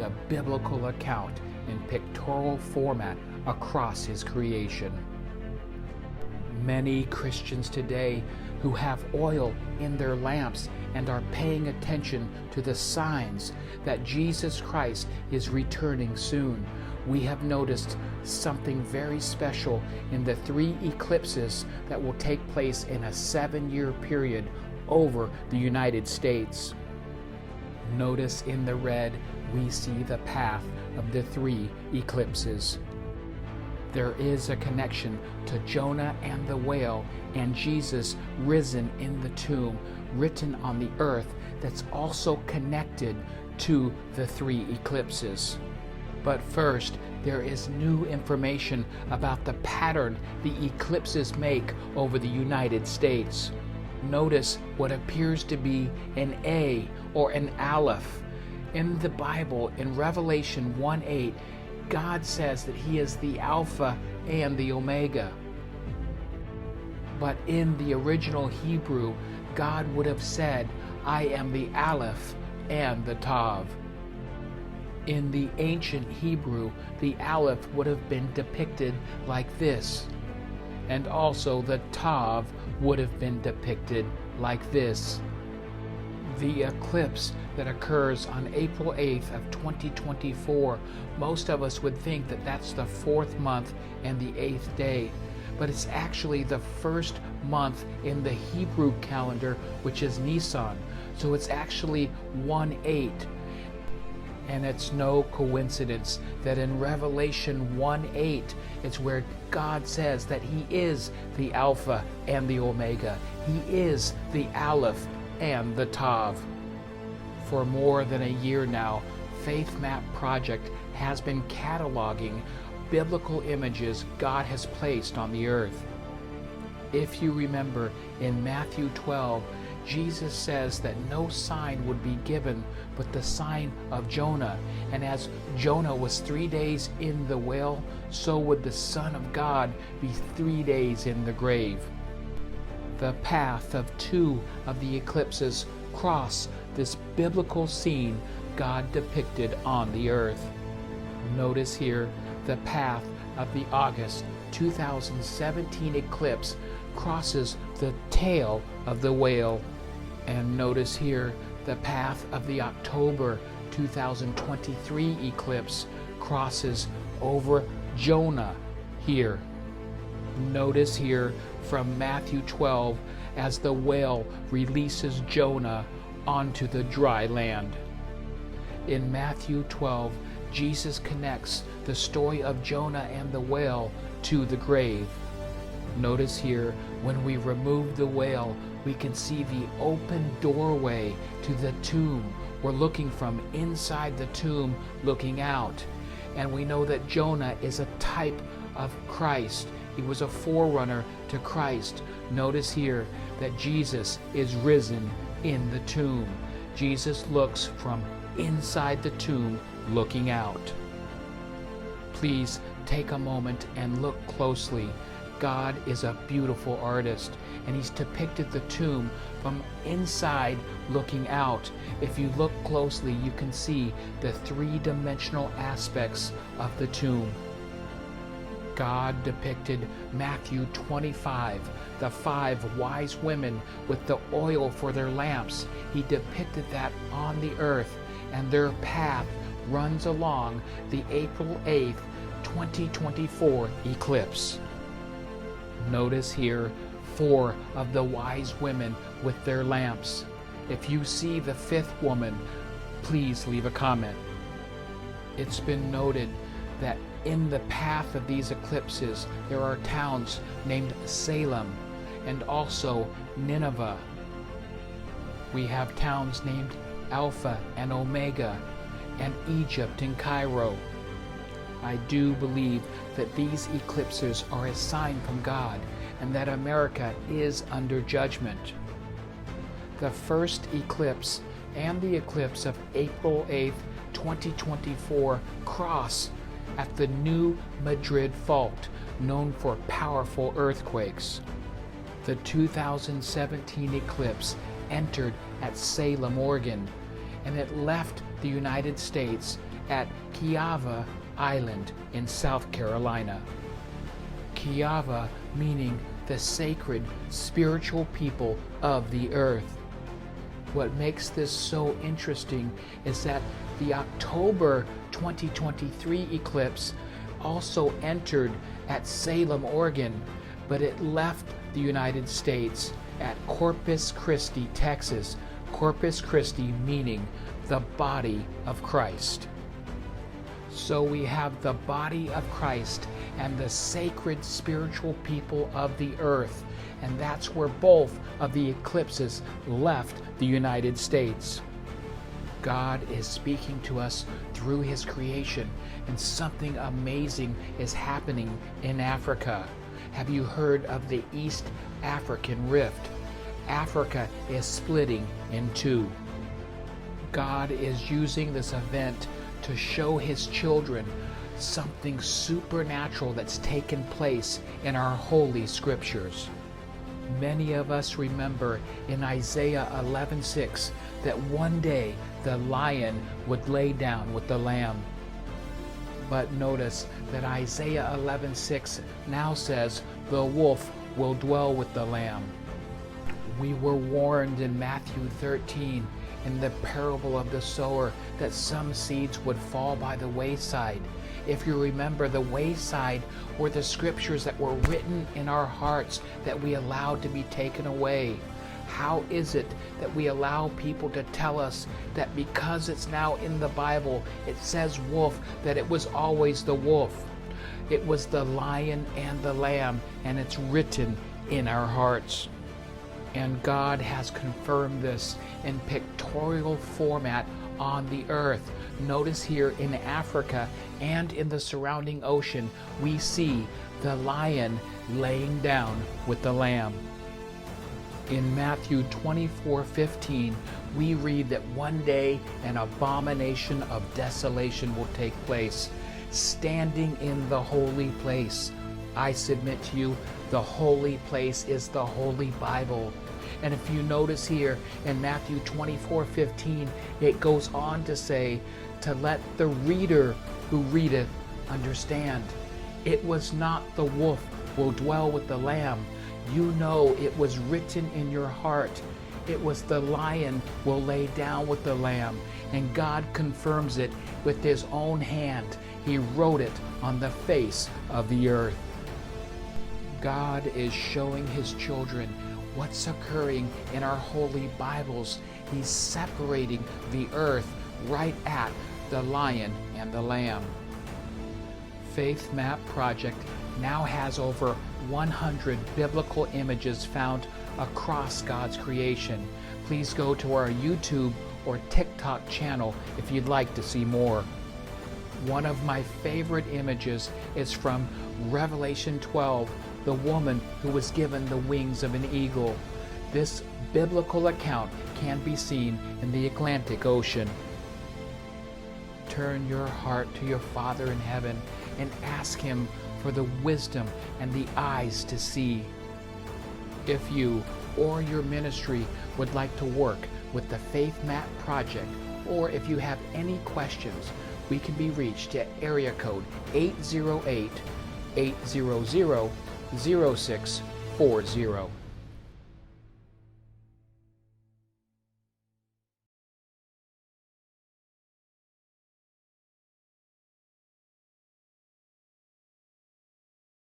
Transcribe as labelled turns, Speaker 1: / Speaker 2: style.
Speaker 1: a biblical account in pictorial format across His creation. Many Christians today who have oil in their lamps and are paying attention to the signs that Jesus Christ is returning soon, we have noticed something very special in the 3 eclipses that will take place in a 7-year period over the United States. Notice in the red, we see the path of the 3 eclipses. There is a connection to Jonah and the whale and Jesus risen in the tomb, written on the earth, that's also connected to the 3 eclipses. But first, there is new information about the pattern the eclipses make over the United States. Notice what appears to be an A or an Aleph. In the Bible, in Revelation 1:8, God says that He is the Alpha and the Omega. But in the original Hebrew, God would have said, I am the Aleph and the Tav. In the ancient Hebrew, the Aleph would have been depicted like this, and also the Tav would have been depicted like this. The eclipse that occurs on April 8th of 2024, most of us would think that that's the 4th month and the 8th day, but it's actually the 1st month in the Hebrew calendar, which is Nisan, so it's actually 1/8. And it's no coincidence that in Revelation 1:8, it's where God says that He is the Alpha and the Omega. He is the Aleph and the Tav. For more than a year now, Faith Map Project has been cataloging biblical images God has placed on the earth. If you remember, in Matthew 12, Jesus says that no sign would be given but the sign of Jonah. And as Jonah was 3 days in the whale, so would the Son of God be 3 days in the grave. The path of 2 of the eclipses cross this biblical scene God depicted on the earth. Notice here the path of the August 2017 eclipse crosses the tail of the whale. And notice here the path of the October 2023 eclipse crosses over Jonah here. Notice here from Matthew 12 as the whale releases Jonah onto the dry land. In Matthew 12, Jesus connects the story of Jonah and the whale to the grave. Notice here, when we remove the whale, we can see the open doorway to the tomb. We're looking from inside the tomb, looking out. And we know that Jonah is a type of Christ. He was a forerunner to Christ. Notice here that Jesus is risen in the tomb. Jesus looks from inside the tomb, looking out. Please take a moment and look closely. God is a beautiful artist, and He's depicted the tomb from inside looking out. If you look closely, you can see the 3-dimensional aspects of the tomb. God depicted Matthew 25, the 5 wise women with the oil for their lamps. He depicted that on the earth, and their path runs along the April 8th, 2024 eclipse. Notice here 4 of the wise women with their lamps. If you see the 5th woman, please leave a comment. It's been noted that in the path of these eclipses, there are towns named Salem and also Nineveh. We have towns named Alpha and Omega, and Egypt and Cairo. I do believe that these eclipses are a sign from God and that America is under judgment. The first eclipse and the eclipse of April 8th, 2024 cross at the New Madrid Fault, known for powerful earthquakes. The 2017 eclipse entered at Salem, Oregon, and it left the United States at Kiava Island in South Carolina. Kiava meaning the sacred spiritual people of the earth. What makes this so interesting is that the October 2023 eclipse also entered at Salem, Oregon, but it left the United States at Corpus Christi, Texas. Corpus Christi meaning the body of Christ. So we have the body of Christ and the sacred spiritual people of the earth, and that's where both of the eclipses left the United States. God is speaking to us through His creation, and something amazing is happening in Africa. Have you heard of the East African Rift? Africa is splitting in two. God is using this event to show His children something supernatural that's taken place in our holy scriptures. Many of us remember in Isaiah 11:6 that one day the lion would lay down with the lamb. But notice that Isaiah 11:6 now says the wolf will dwell with the lamb. We were warned in Matthew 13 in the parable of the sower that some seeds would fall by the wayside. If you remember, the wayside were the scriptures that were written in our hearts that we allowed to be taken away. How is it that we allow people to tell us that because it's now in the Bible, it says wolf, that it was always the wolf? It was the lion and the lamb, and it's written in our hearts. And God has confirmed this in pictorial format on the earth. Notice here in Africa and in the surrounding ocean, we see the lion laying down with the lamb. In Matthew 24:15, we read that one day an abomination of desolation will take place, standing in the holy place. I submit to you, the holy place is the Holy Bible. And if you notice here in Matthew 24:15, it goes on to say, to let the reader who readeth understand. It was not the wolf will dwell with the lamb. You know it was written in your heart. It was the lion will lay down with the lamb. And God confirms it with His own hand. He wrote it on the face of the earth. God is showing His children what's occurring in our holy Bibles. He's separating the earth right at the lion and the lamb. Faith Map Project now has over 100 biblical images found across God's creation. Please go to our YouTube or TikTok channel if you'd like to see more. One of my favorite images is from Revelation 12, the woman who was given the wings of an eagle. This biblical account can be seen in the Atlantic Ocean. Turn your heart to your Father in heaven and ask Him for the wisdom and the eyes to see. If you or your ministry would like to work with the Faith Map Project, or if you have any questions, we can be reached at area code 808-800-0640.